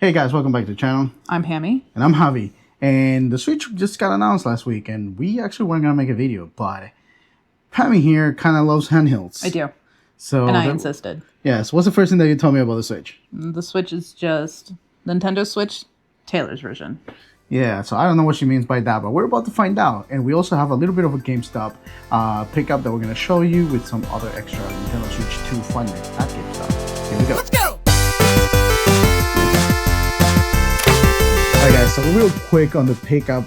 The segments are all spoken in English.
Hey guys, welcome back to the channel. I'm Pammy. And I'm Javi. And the Switch just got announced last week, and we actually weren't going to make a video, but Pammy here kind of loves handhelds. I do. So and I insisted. Yeah, so what's the first thing that you told me about the Switch? The Switch is just Nintendo Switch, Taylor's version. Yeah, so I don't know what she means by that, but we're about to find out. And we also have a little bit of a GameStop pickup that we're going to show you with some other extra Nintendo Switch 2 fun at GameStop. Here we go. Let's go! Alright guys, so real quick on the pickup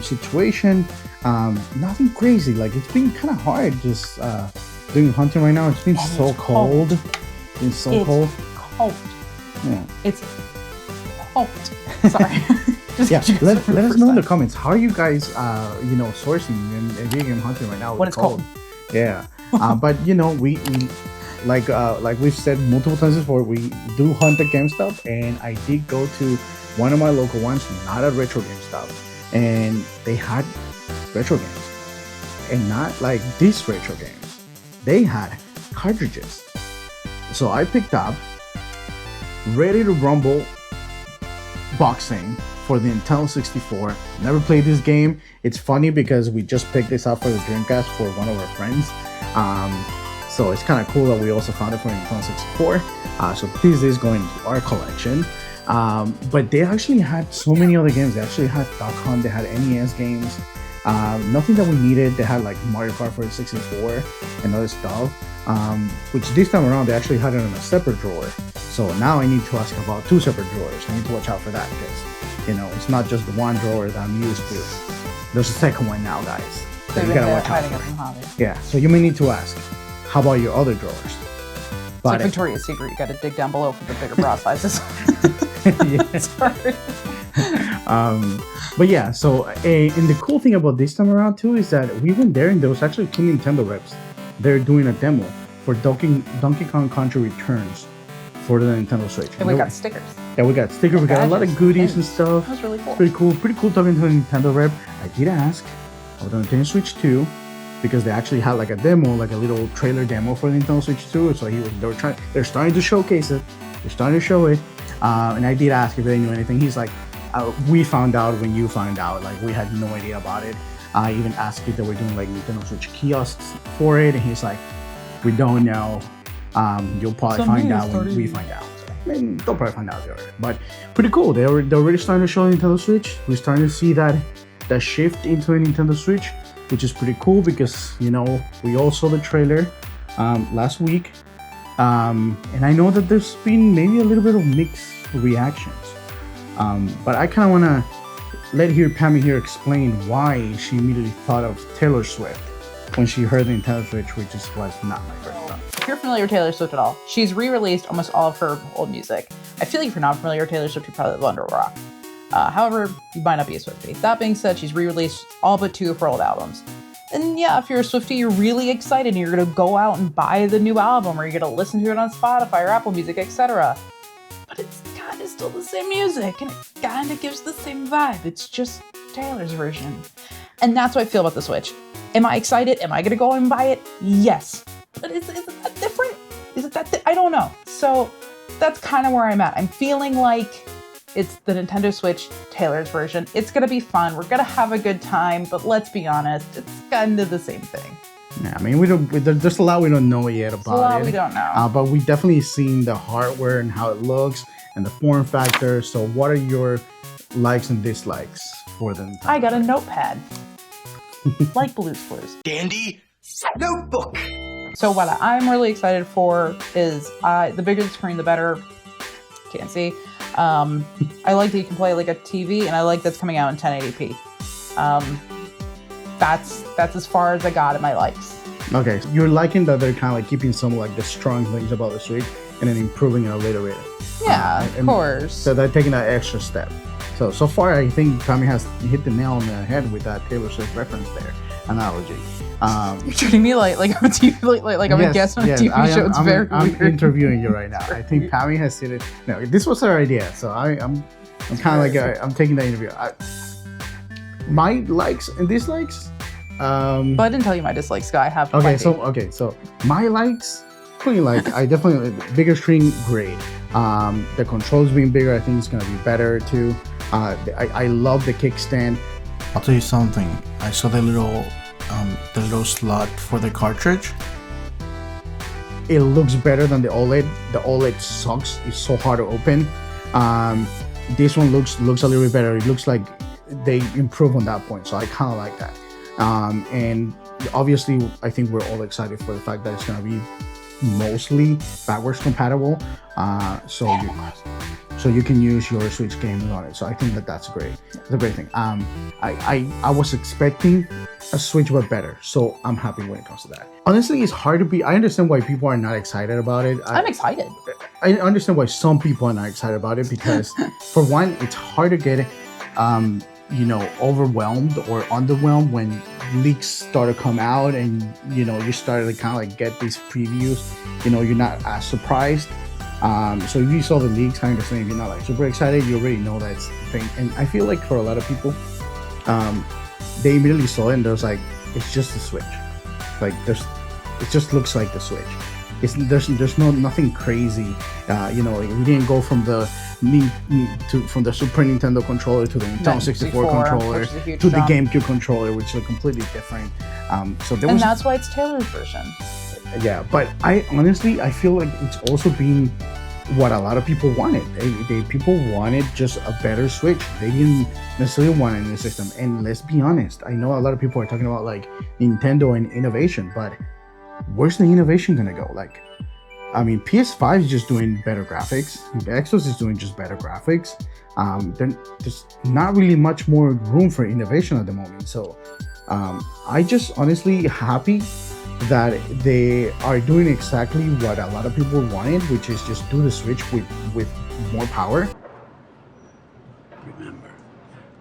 situation, nothing crazy. Like, it's been kind of hard just doing hunting right now. It's been so cold. It's been so cold. Yeah. It's cold. Sorry. Yeah, let us know in the comments, how are you guys sourcing and video game hunting right now when it's cold. Yeah. But we like we've said multiple times before, we do hunt at GameStop, and I did go to one of my local ones, not a retro GameStop, and they had retro games, and not like these retro games. They had cartridges. So I picked up Ready to Rumble boxing for the Nintendo 64. Never played this game. It's funny because we just picked this up for the Dreamcast for one of our friends. So it's kind of cool that we also found it for Nintendo 64. So this is going to our collection. But they actually had so many other games. They actually had Duck Hunt, they had NES games. Nothing that we needed. They had like Mario Kart for the 64 and other stuff. Which this time around they actually had it in a separate drawer. So now I need to ask about two separate drawers. I need to watch out for that because, it's not just the one drawer that I'm used to. There's a second one now, guys. So you gotta watch out for. Yeah, so you may need to ask, how about your other drawers? It's like Victoria's Secret. You gotta dig down below for the bigger bra sizes. Sorry. But yeah, so and the cool thing about this time around too is that we went there and there was actually two Nintendo reps. They're doing a demo for Donkey Kong Country Returns for the Nintendo Switch. And we got stickers. Yeah, we got stickers. We got a lot of goodies and stuff. That was really cool. Pretty cool talking to a Nintendo rep. I did ask about the Nintendo Switch 2 because they actually had like a demo, like a little trailer demo for the Nintendo Switch 2. So they're starting to showcase it. They're starting to show it. And I did ask if they knew anything. He's like, we found out when you found out. Like, we had no idea about it. I even asked if they were doing like Nintendo Switch kiosks for it, and he's like, we don't know. You'll probably find out when we find out. So, they'll probably find out there. But pretty cool. They're already starting to show Nintendo Switch. We're starting to see that shift into a Nintendo Switch, which is pretty cool because we all saw the trailer last week. And I know that there's been maybe a little bit of mixed reactions. But I kind of want to let Pammy here explain why she immediately thought of Taylor Swift when she heard the Nintendo Switch, which was not my first thought. If you're familiar with Taylor Swift at all, she's re-released almost all of her old music. I feel like if you're not familiar with Taylor Swift, you probably live under a rock. However, you might not be a Swiftie. That being said, she's re-released all but two of her old albums. And yeah, if you're a Swiftie, you're really excited and you're going to go out and buy the new album, or you're going to listen to it on Spotify or Apple Music, etc. But it's kind of still the same music, and it kind of gives the same vibe. It's just Taylor's version. And that's what I feel about the Switch. Am I excited? Am I going to go and buy it? Yes. But is it that different? Is it that I don't know. So that's kind of where I'm at. I'm feeling like it's the Nintendo Switch Taylor's version. It's going to be fun. We're going to have a good time, but let's be honest, it's kind of the same thing. Yeah, I mean, there's a lot we don't know yet about it. A lot we don't know. But we definitely seen the hardware and how it looks and the form factor. So what are your likes and dislikes for the Nintendo? I got a notepad. Like Blue's Clues. Dandy notebook. So what I'm really excited for is the bigger the screen, the better. Can't see. I like that you can play like a TV, and I like that's coming out in 1080p. That's as far as I got in my likes. Okay, so you're liking that they're kind of like keeping some like the strong things about the Switch and then improving it a little bit. Yeah, of course. So they're taking that extra step. So far, I think Pammy has hit the nail on the head with that Taylor Swift reference there, analogy. You're treating me like I'm a TV, like I'm a guest on a TV show. It's very weird. I'm interviewing you right now. I think Pammy has hit it. No, this was her idea, so I'm kind of like I'm taking the interview. My likes and dislikes. But I didn't tell you my dislikes, Guy. I have plenty. So my likes, pretty like I definitely bigger screen, great. The controls being bigger, I think it's gonna be better too. I love the kickstand. I'll tell you something. I saw the little slot for the cartridge. It looks better than the OLED. The OLED sucks. It's so hard to open. This one looks a little bit better. It looks like they improve on that point, so I kind of like that. And obviously, I think we're all excited for the fact that it's gonna be mostly backwards compatible. So you can use your Switch games on it. So I think that's great. It's a great thing. I was expecting a Switch but better, so I'm happy when it comes to that. Honestly, it's hard to be. I understand why people are not excited about it. I'm excited. I understand why some people are not excited about it because, for one, it's hard to get, overwhelmed or underwhelmed when leaks start to come out and you started to kind of like get these previews. You're not as surprised. So if you saw the leaks, I understand if you're not like super excited, you already know that's the thing. And I feel like for a lot of people, they immediately saw it and there's like, it's just a Switch. Like it just looks like the Switch. There's nothing crazy. We didn't go from the Super Nintendo controller to the Nintendo 64 controller to the GameCube controller, which are completely different. That's why it's Taylor's version. Yeah, but I feel like it's also being what a lot of people wanted. People wanted just a better Switch. They didn't necessarily want a new system. And let's be honest, I know a lot of people are talking about like Nintendo and innovation, but where's the innovation gonna go? Like, I mean, PS5 is just doing better graphics. Xbox is doing just better graphics. There's not really much more room for innovation at the moment. So I just honestly happy that they are doing exactly what a lot of people wanted, which is just do the Switch with more power. Remember,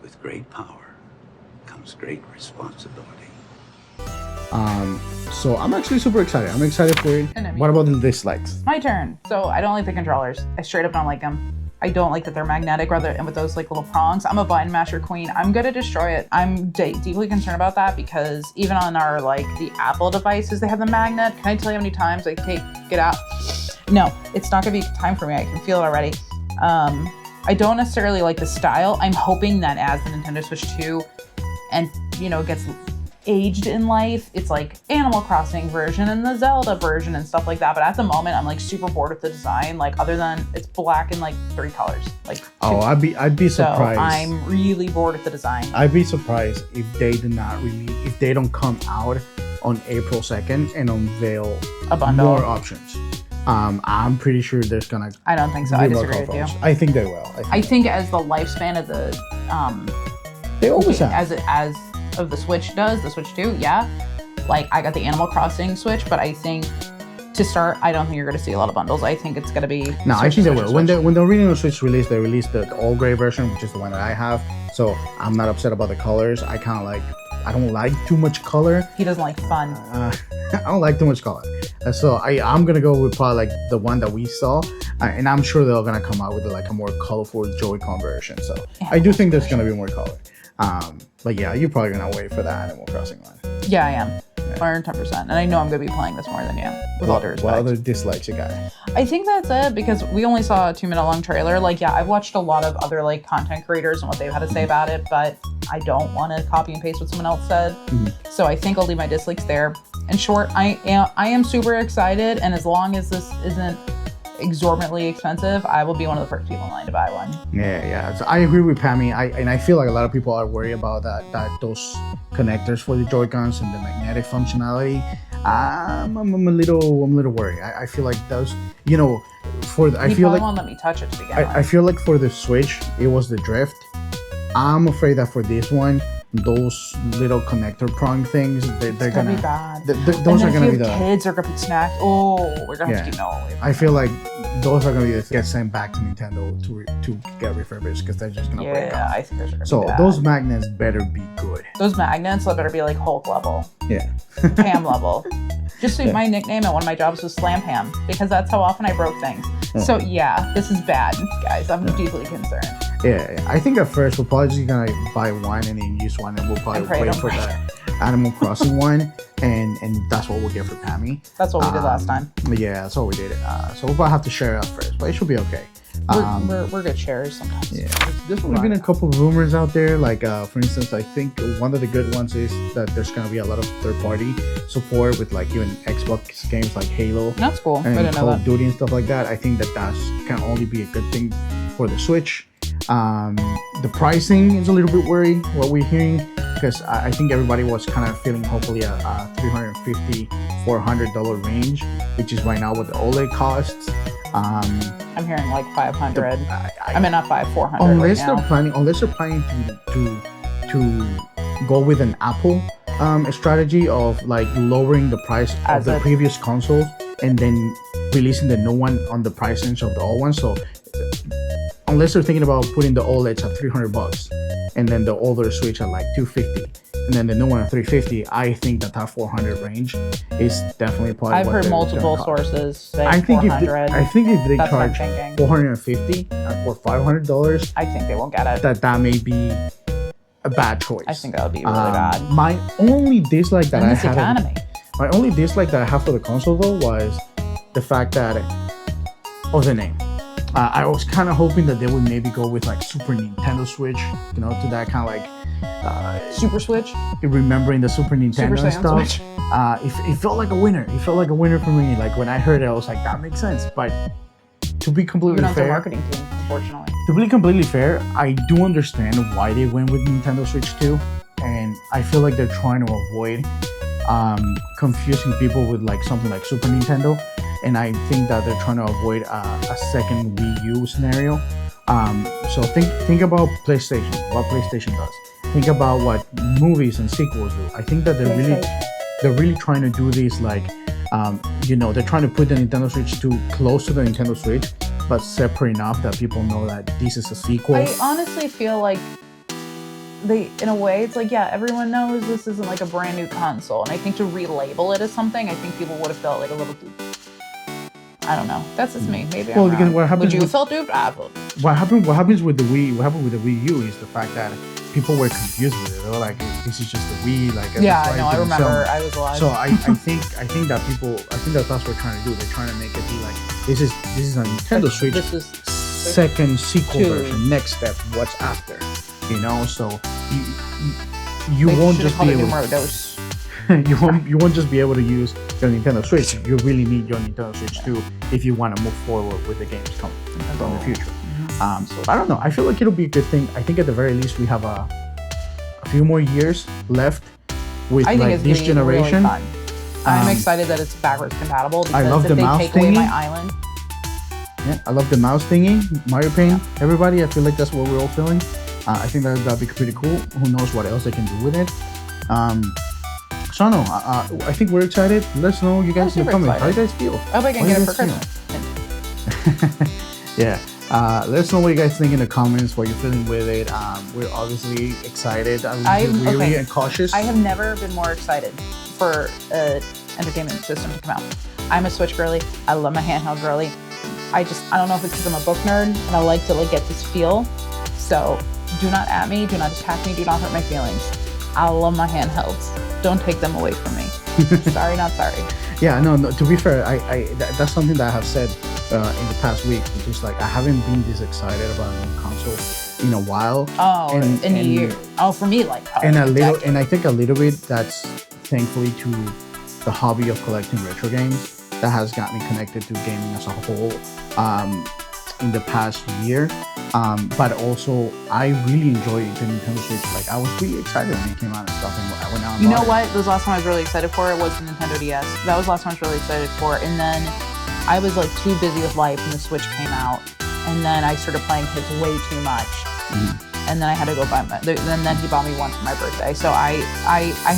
with great power comes great responsibility. So I'm actually super excited. I'm excited for it. What about the dislikes? My turn. So I don't like the controllers. I straight up don't like them. I don't like that they're magnetic and with those like little prongs. I'm a button masher queen. I'm gonna destroy it. I'm deeply concerned about that because even on our the Apple devices, they have the magnet. Can I tell you how many times I take it out? No, it's not gonna be time for me. I can feel it already. I don't necessarily like the style. I'm hoping that as the Nintendo Switch 2 and gets aged in life, it's like Animal Crossing version and the Zelda version and stuff like that. But at the moment, I'm like super bored with the design. Like other than it's black in like 3 colors. Like I'd be surprised. So I'm really bored with the design. I'd be surprised if they if they don't come out on April 2nd and unveil a bundle more options. I'm pretty sure there's gonna. I don't think so. I disagree with you. I think they will. I think as the lifespan of the they always have as of the Switch does, the Switch 2, yeah. Like I got the Animal Crossing Switch, but I think to start, I don't think you're going to see a lot of bundles. I think it's going to be. No, I think they will. When the original Switch released, they released the all gray version, which is the one that I have. So I'm not upset about the colors. I don't like too much color. He doesn't like fun. I don't like too much color. So I'm gonna go with probably like the one that we saw, and I'm sure they're gonna come out with like a more colorful Joy-Con version. So yeah, I do think there's gonna be more color. But yeah, you're probably gonna wait for the Animal Crossing one. Yeah, I am. 110%. And I know I'm gonna be playing this more than you, with all due respect. What other dislikes you got? I think that's it, because we only saw a 2-minute long trailer. Like, yeah, I've watched a lot of other like content creators and what they've had to say about it, but I don't want to copy and paste what someone else said. Mm-hmm. So I think I'll leave my dislikes there. In short, I am super excited, and as long as this isn't exorbitantly expensive, I will be one of the first people in line to buy one. Yeah. So I agree with Pammy. I feel like a lot of people are worried about that those connectors for the Joy-Cons and the magnetic functionality. I'm a little worried. I feel like those, I feel like won't let me touch it to begin with. I feel like for the Switch, it was the drift. I'm afraid that for this one, those little connector prong things, they're gonna be bad. Those are gonna be the kids are gonna be snacked. Oh, we're gonna have to keep no away. I feel like those are gonna be get sent back to Nintendo to get refurbished because they're just gonna break off. Yeah, I think they're so those magnets better be good. Those magnets better be like Hulk level. Yeah. Pam level. Just so my nickname at one of my jobs was Slam Pam, because that's how often I broke things. So yeah, this is bad, guys. I'm deeply concerned. Yeah. I think at first we're probably just gonna buy one and then use one, and we'll probably wait for Animal Crossing one, and that's what we'll get for Pammy. That's what we did last time. Yeah, that's what we did. So we'll probably have to share it out first, but it should be okay. We're good sharers sometimes. Yeah, there's only been a couple of rumors out there. Like, for instance, I think one of the good ones is that there's gonna be a lot of third-party support with like even Xbox games like Halo. That's cool. I And didn't know Call of that. Duty and stuff like that. I think that can only be a good thing for the Switch. The pricing is a little bit worried. What we're hearing, because I think everybody was kind of feeling hopefully a $350, $400 range, which is right now what the OLED costs. I'm hearing like 500. I mean, not 400 Unless right they're now. planning to go with an Apple strategy of like lowering the price of the previous consoles and then releasing the new one on the price range of the old one. So unless they're thinking about putting the OLEDs at $300 and then the older Switch at like $250 and then the new one at $350, I think that 400 range is definitely probably. I've heard multiple sources say I think 400. if they That's what I'm charge thinking. $450 or $500, I think they won't get it. that may be a bad choice. I think that would be really bad. My only dislike that And I this had, economy. my only dislike that I have for the console though was the fact that of the name. I was kind of hoping that they would maybe go with like Super Nintendo Switch, you know, to that kind of like Super Switch? remembering the Super Nintendo Super and Saiyan stuff. Switch? It felt like a winner. It felt like a winner for me. Like when I heard it, I was like, that makes sense. But to be You're completely not the fair, marketing team, unfortunately. to be completely fair, I do understand why they went with Nintendo Switch 2, and I feel like they're trying to avoid confusing people with like something like Super Nintendo, and I think that they're trying to avoid a second Wii U scenario. So think about PlayStation, what PlayStation does. Think about what movies and sequels do. I think that they're really trying to do this like, they're trying to put the Nintendo Switch 2 close to the Nintendo Switch, but separate enough that people know that this is a sequel. I honestly feel like in a way, it's like, yeah, everyone knows this isn't like a brand new console. And I think to relabel it as something, I think people would have felt like a little duped. I don't know. That's just me. Maybe Well, I'm because wrong. what happens Would you have with- felt duped? I felt duped. What happened with the Wii U is the fact that people were confused with it. They were like, this is just the Wii. Like, Yeah, that's I know. why I it didn't sell. remember. I was alive. So I think that's what we're trying to do. They're trying to make it be like this is a Nintendo Switch This is second sequel Two. version. Next step, what's after? So you they won't should just have be called it able numero dos. you won't just be able to use your Nintendo Switch. You really need your Nintendo Switch 2 if you want to move forward with the games coming in the future. So I don't know. I feel like it'll be a good thing. I think at the very least we have a few more years left with I think like it's this gonna be really generation. fun. I'm Um, excited that it's backwards compatible because I love if the they mouse take away thingy. my island, Yeah, I love the mouse thingy, Mario Paint. Everybody, I feel like that's what we're all feeling. I think that'd be pretty cool. Who knows what else they can do with it? So I don't know. I think we're excited. Let us know, you guys in the super comments. How do you excited. guys feel? I hope I can What get do it you for guys Christmas. Yeah. Let us know what you guys think in the comments, what you're feeling with it. We're obviously excited. I'm- We're weary okay. and cautious. I have never been more excited for an entertainment system to come out. I'm a Switch girly. I love my handheld girly. I don't know if it's because I'm a book nerd and I like to get this feel. So do not at me, do not attack me, do not hurt my feelings. I love my handhelds. Don't take them away from me. Sorry, not sorry. Yeah, no, to be fair, that's something that I have said in the past week, which is like I haven't been this excited about a new console in a while. Oh, And- in a and- year. Oh, for me, like And a little, decade. and I think a little bit that's thankfully to the hobby of collecting retro games that has got me connected to gaming as a whole in the past year. But also, I really enjoyed the Nintendo Switch. Like, I was really excited when it came out and stuff. And I went out and You know bought it. what? The last one I was really excited for was the Nintendo DS. That was the last one I was really excited for. And then I was like too busy with life when the Switch came out. And then I started playing his way too much. And then I had to go buy then he bought me one for my birthday. So I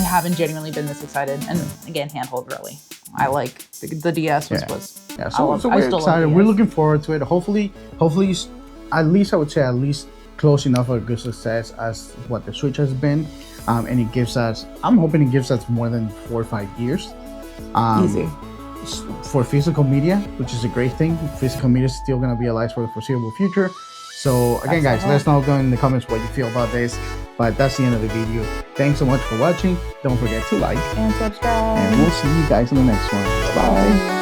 haven't genuinely been this excited. And again, handhold really. I like the DS was Yeah, I so love- I we're still love excited. DS. We're looking forward to it. Hopefully, at least I would say at least close enough of a good success as what the Switch has been. And it gives us, I'm hoping it gives us more than 4 or 5 years. Easy. For physical media, which is a great thing. Physical media is still going to be alive for the foreseeable future. So again, guys, let us know down in the comments what you feel about this. But that's the end of the video. Thanks so much for watching. Don't forget to like, And subscribe. and we'll see you guys in the next one. Bye.